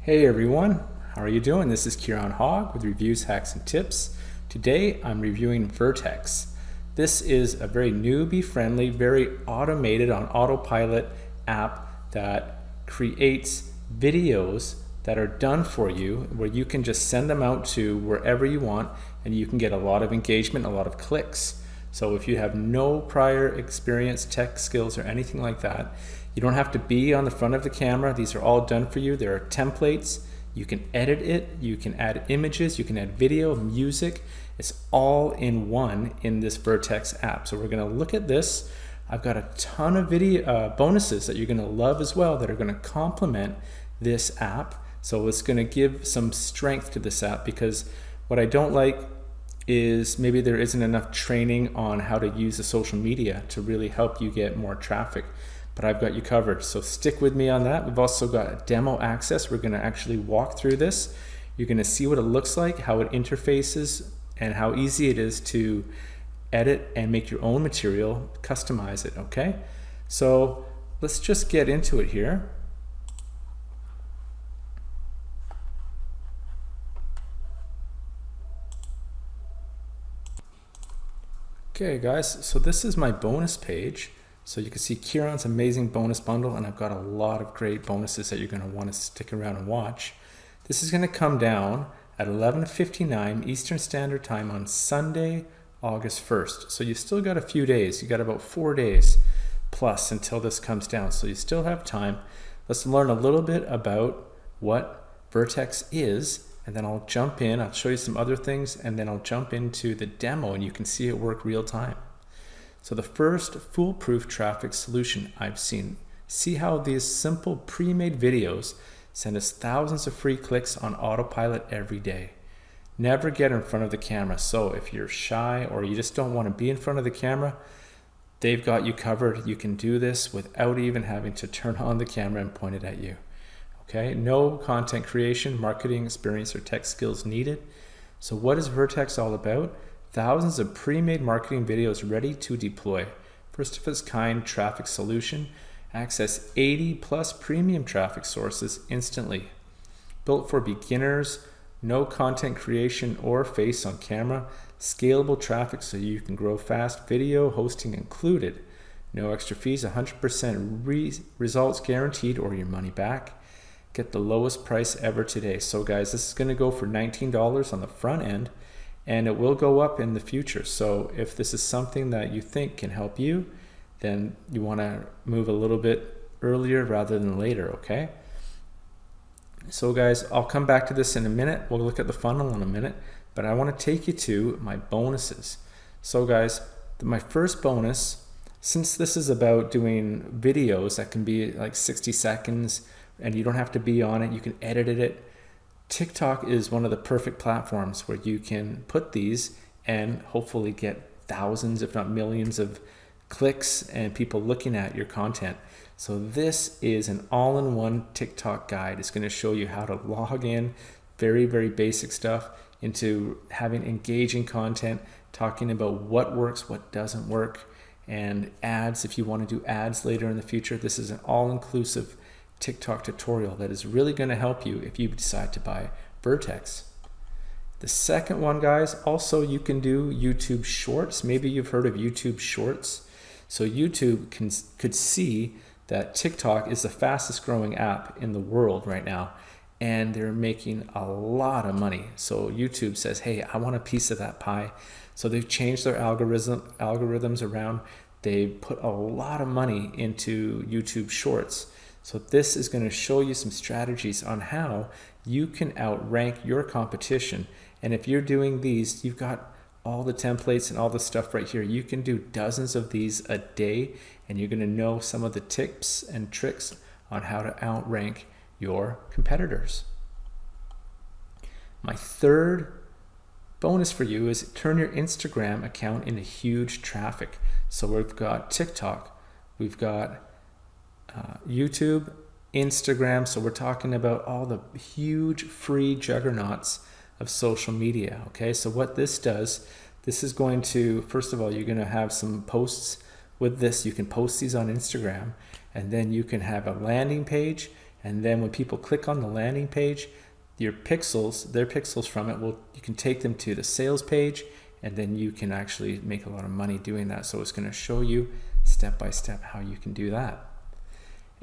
Hey everyone, how are you doing? This is Kieran Hogg with Reviews, Hacks, and Tips. Today I'm reviewing VerTex. This is a very newbie-friendly, very automated on autopilot app that creates videos that are done for you, where you can just send them out to wherever you want and you can get a lot of engagement, a lot of clicks. So if you have no prior experience, tech skills, or anything like that, you don't have to be on the front of the camera. These are all done for you. There are templates. You can edit it. You can add images. You can add video, music. It's all in one in this VerTex app. So we're going to look at this. I've got a ton of video bonuses that you're going to love as well that are going to complement this app. So it's going to give some strength to this app, because what I don't like is maybe there isn't enough training on how to use the social media to really help you get more traffic. But I've got you covered, so stick with me on that. We've also got demo access. We're going to actually walk through this. You're going to see what it looks like, how it interfaces, and how easy it is to edit and make your own material, customize it, okay? So let's just get into it here. Okay guys, so this is my bonus page. So you can see Kieran's amazing bonus bundle, and I've got a lot of great bonuses that you're going to want to stick around and watch. This is going to come down at 11:59 Eastern Standard Time on Sunday, August 1st. So you still got a few days. You got about 4 days plus until this comes down. So you still have time. Let's learn a little bit about what VerTex is, and then I'll jump in. I'll show you some other things, and then I'll jump into the demo and you can see it work real time. So the first foolproof traffic solution I've seen. See how these simple pre-made videos send us thousands of free clicks on autopilot every day. Never get in front of the camera. So if you're shy or you just don't want to be in front of the camera, they've got you covered. You can do this without even having to turn on the camera and point it at you. Okay, no content creation, marketing experience, or tech skills needed. So what is VerTex all about? Thousands of pre-made marketing videos ready to deploy. First of its kind traffic solution. Access 80 plus premium traffic sources instantly. Built for beginners, no content creation or face on camera. Scalable traffic so you can grow fast. Video hosting included. No extra fees, 100% results guaranteed or your money back. Get the lowest price ever today. So guys, this is going to go for $19 on the front end, and it will go up in the future. So if this is something that you think can help you, then you want to move a little bit earlier rather than later, okay? So guys, I'll come back to this in a minute. We'll look at the funnel in a minute, but I want to take you to my bonuses. So guys, my first bonus, since this is about doing videos that can be like 60 seconds and you don't have to be on it, you can edit it. TikTok is one of the perfect platforms where you can put these and hopefully get thousands, if not millions, of clicks and people looking at your content. So this is an all-in-one TikTok guide. It's going to show you how to log in, very, very basic stuff, into having engaging content, talking about what works, what doesn't work, and ads if you want to do ads later in the future. This is an all-inclusive TikTok tutorial that is really going to help you if you decide to buy VerTex. The second one, guys, also you can do YouTube Shorts. Maybe you've heard of YouTube Shorts. So YouTube could see that TikTok is the fastest growing app in the world right now, and they're making a lot of money. So YouTube says, hey, I want a piece of that pie. So they've changed their algorithms around. They put a lot of money into YouTube Shorts. So this is going to show you some strategies on how you can outrank your competition. And if you're doing these, you've got all the templates and all the stuff right here. You can do dozens of these a day, and you're going to know some of the tips and tricks on how to outrank your competitors. My third bonus for you is turn your Instagram account into huge traffic. So we've got TikTok, we've got YouTube, Instagram. So we're talking about all the huge free juggernauts of social media. Okay, so what this does, this is going to, first of all, you're going to have some posts with this. You can post these on Instagram, and then you can have a landing page, And then when people click on the landing page, your pixels, their pixels from it, you can take them to the sales page, and then you can actually make a lot of money doing that. So it's going to show you step by step how you can do that.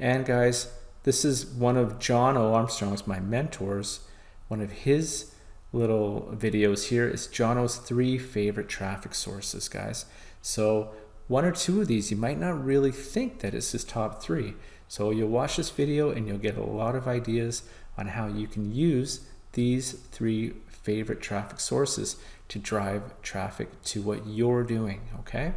And guys, this is one of Jono Armstrong's, my mentors. One of his little videos here is Jono's 3 favorite traffic sources, guys. So 1 or 2 of these, you might not really think that it's his top 3. So you'll watch this video and you'll get a lot of ideas on how you can use these 3 favorite traffic sources to drive traffic to what you're doing, okay?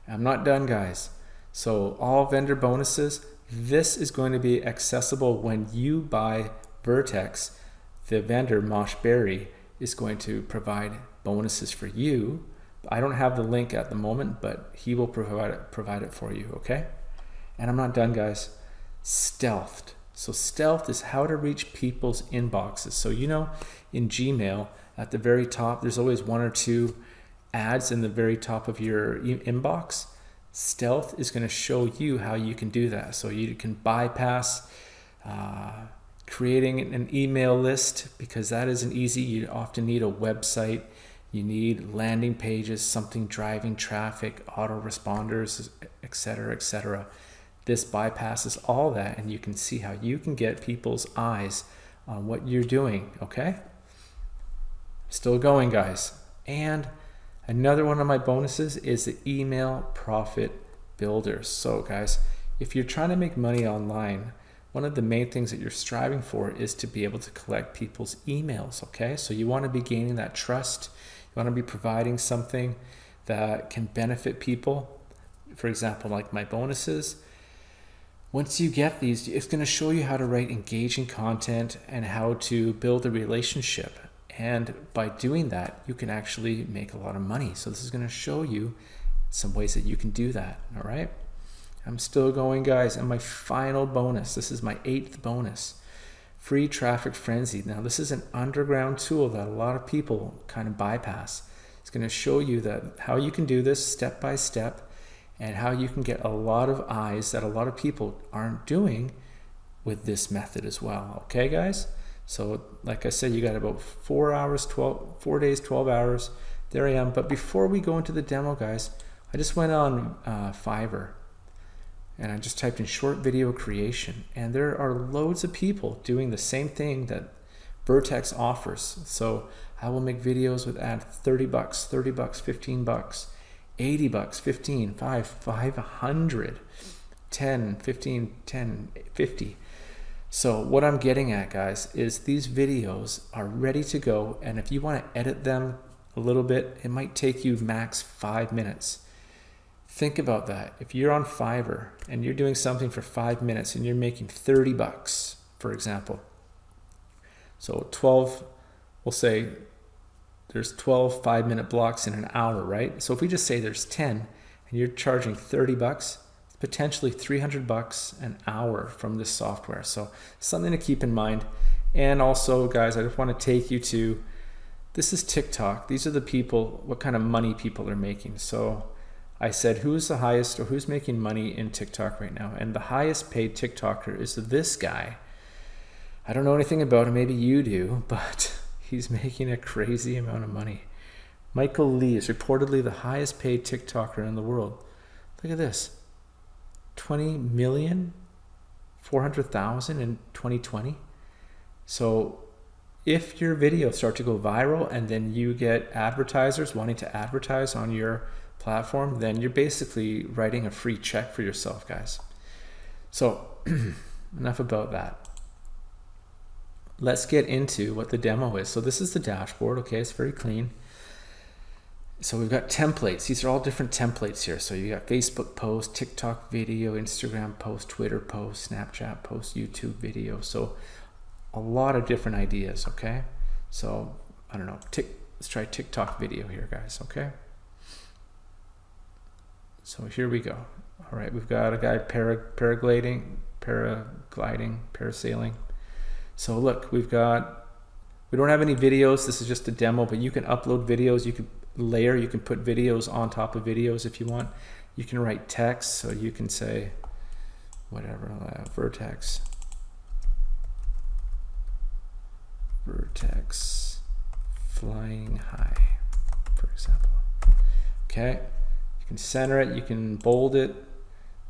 I'm not done, guys. So all vendor bonuses, this is going to be accessible when you buy VerTex. The vendor, Mosh Bari, is going to provide bonuses for you. I don't have the link at the moment, but he will provide it for you, okay? And I'm not done, guys. Stealthed. So stealth is how to reach people's inboxes. So you know, in Gmail, at the very top, there's always 1 or 2 ads in the very top of your inbox. Stealth is going to show you how you can do that. So you can bypass creating an email list, because that isn't easy. You often need a website. You need landing pages, something driving traffic, autoresponders, etc., etc. This bypasses all that, and you can see how you can get people's eyes on what you're doing, okay? Still going, guys. And another one of my bonuses is the email profit builders. So guys, if you're trying to make money online, one of the main things that you're striving for is to be able to collect people's emails, okay? So you want to be gaining that trust. You want to be providing something that can benefit people. For example, like my bonuses. Once you get these, it's going to show you how to write engaging content and how to build a relationship. And by doing that, you can actually make a lot of money. So this is going to show you some ways that you can do that, all right? I'm still going, guys, and my final bonus, this is my 8th bonus, Free Traffic Frenzy. Now, this is an underground tool that a lot of people kind of bypass. It's going to show you that how you can do this step by step, and how you can get a lot of eyes that a lot of people aren't doing with this method as well. Okay, guys? So like I said, you got about 4 days, 12 hours. There I am. But before we go into the demo, guys, I just went on Fiverr, and I just typed in short video creation, and there are loads of people doing the same thing that VerTex offers. So I will make videos with ad $30, $30, $15, $80, 15, 500, 10, 15, 10, 50. So what I'm getting at, guys, is these videos are ready to go, and if you want to edit them a little bit, it might take you max 5 minutes. Think about that. If you're on Fiverr and you're doing something for 5 minutes and you're making $30, for example. So 12, we'll say there's 12 5-minute blocks in an hour, right? So if we just say there's 10 and you're charging $30, it's potentially $300 an hour from this software. So something to keep in mind. And also, guys, I just want to take you to, this is TikTok. These are the people, what kind of money people are making. So I said, who's the highest, or who's making money in TikTok right now? And the highest paid TikToker is this guy. I don't know anything about him, maybe you do, but he's making a crazy amount of money. Michael Lee is reportedly the highest paid TikToker in the world. Look at this, 20,400,000 in 2020. So if your videos start to go viral and then you get advertisers wanting to advertise on your platform, then you're basically writing a free check for yourself, guys. So enough about that. Let's get into what the demo is. So this is the dashboard, okay? It's very clean. So we've got templates. These are all different templates here. So you got Facebook post, TikTok video, Instagram post, Twitter post, Snapchat post, YouTube video. So a lot of different ideas, okay? So I don't know, let's try TikTok video here, guys, okay? So here we go. All right, we've got a guy paragliding, parasailing. So look, we don't have any videos. This is just a demo, but you can upload videos. You can you can put videos on top of videos if you want. You can write text, so you can say whatever, VerTex VerTex flying high, for example. Okay, you can center it, you can bold it,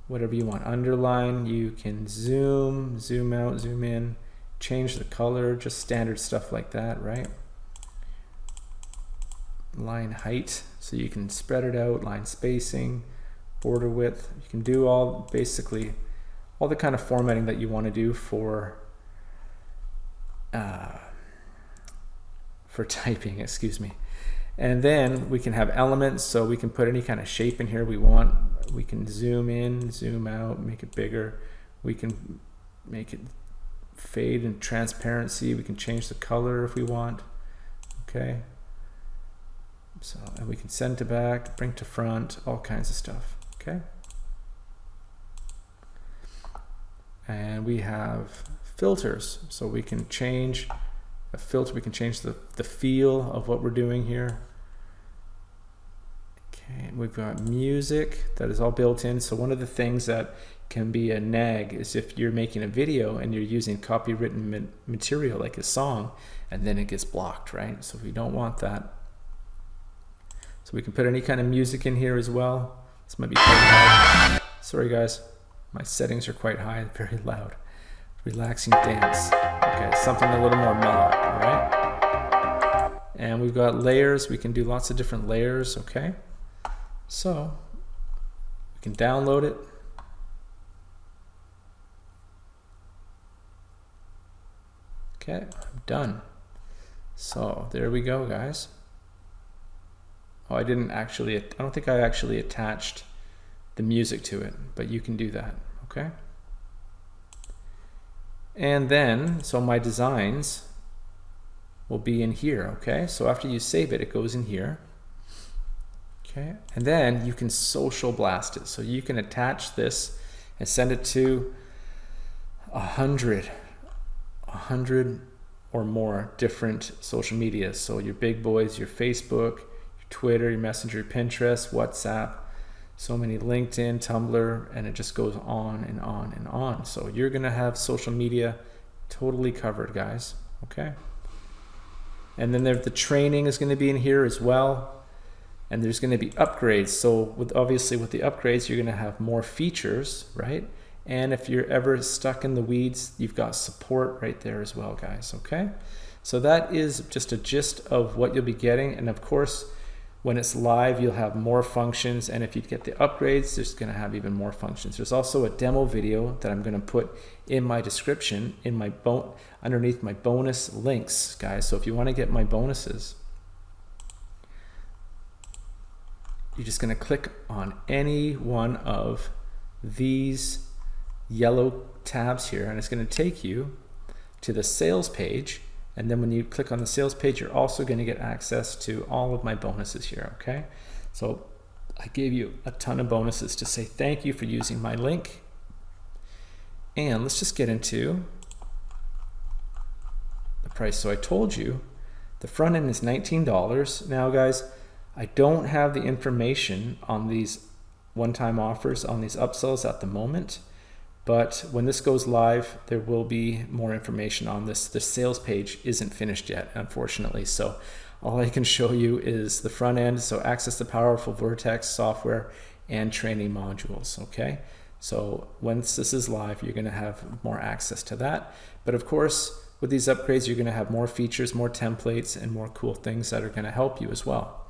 whatever you want. Underline, you can zoom, zoom out, zoom in, change the color, just standard stuff like that, right? Line height, so you can spread it out, line spacing, border width. You can do all, basically, all the kind of formatting that you want to do for typing, excuse me. And then we can have elements, so we can put any kind of shape in here we want. We can zoom in, zoom out, make it bigger. We can make it fade and transparency. We can change the color if we want. Okay. So, and we can send to back, bring to front, all kinds of stuff. Okay. And we have filters, so we can change a filter. We can change the feel of what we're doing here. Okay, we've got music that is all built in. So one of the things that can be a nag is if you're making a video and you're using copywritten material like a song, and then it gets blocked, right? So we don't want that. So we can put any kind of music in here as well. This might be quite loud. Sorry guys, my settings are quite high, very loud. Relaxing dance. Okay, something a little more mellow, all right? And we've got layers. We can do lots of different layers, okay? So we can download it. Okay, I'm done. So there we go, guys. Oh, I don't think I actually attached the music to it, but you can do that, okay? And then, so my designs will be in here, okay? So after you save it, it goes in here. Okay, and then you can social blast it. So you can attach this and send it to 100 or more different social media. So your big boys, your Facebook, your Twitter, your Messenger, Pinterest, WhatsApp, so many LinkedIn, Tumblr, and it just goes on and on and on. So you're gonna have social media totally covered, guys, okay? And then the training is gonna be in here as well. And there's going to be upgrades. So obviously with the upgrades, you're going to have more features, right? And if you're ever stuck in the weeds, you've got support right there as well, guys, okay? So that is just a gist of what you'll be getting. And of course, when it's live, you'll have more functions. And if you get the upgrades, there's going to have even more functions. There's also a demo video that I'm going to put in my description, in my underneath my bonus links, guys. So if you want to get my bonuses, you're just going to click on any one of these yellow tabs here, and it's going to take you to the sales page. And then when you click on the sales page, you're also going to get access to all of my bonuses here, okay? So I gave you a ton of bonuses to say thank you for using my link. And let's just get into the price. So I told you the front end is $19. Now, guys, I don't have the information on these one-time offers, on these upsells at the moment, but when this goes live, there will be more information on this. The sales page isn't finished yet, unfortunately, so all I can show you is the front end, so access the powerful VerTex software and training modules, okay? So once this is live, you're gonna have more access to that. But of course, with these upgrades, you're gonna have more features, more templates, and more cool things that are gonna help you as well.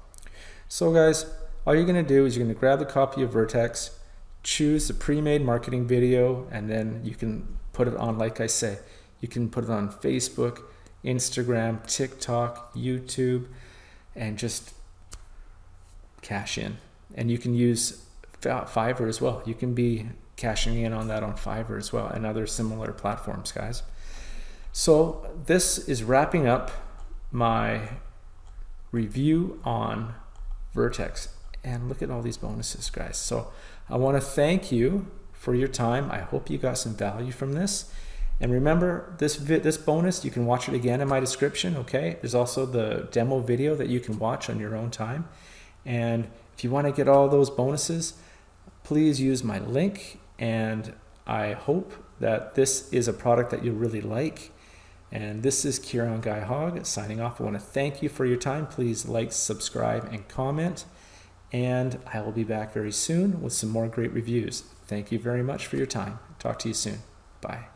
So guys, all you're going to do is you're going to grab a copy of VerTex, choose the pre-made marketing video, and then you can put it on, like I say, you can put it on Facebook, Instagram, TikTok, YouTube, and just cash in. And you can use Fiverr as well. You can be cashing in on that on Fiverr as well, and other similar platforms, guys. So this is wrapping up my review on VerTex, and look at all these bonuses, guys. So I want to thank you for your time. I hope you got some value from this. And remember, this bonus, you can watch it again in my description, okay? There's also the demo video that you can watch on your own time. And if you want to get all those bonuses, please use my link. And I hope that this is a product that you'll really like. And this is Kieran Guy Hogg signing off. I want to thank you for your time. Please like, subscribe, and comment. And I will be back very soon with some more great reviews. Thank you very much for your time. Talk to you soon. Bye.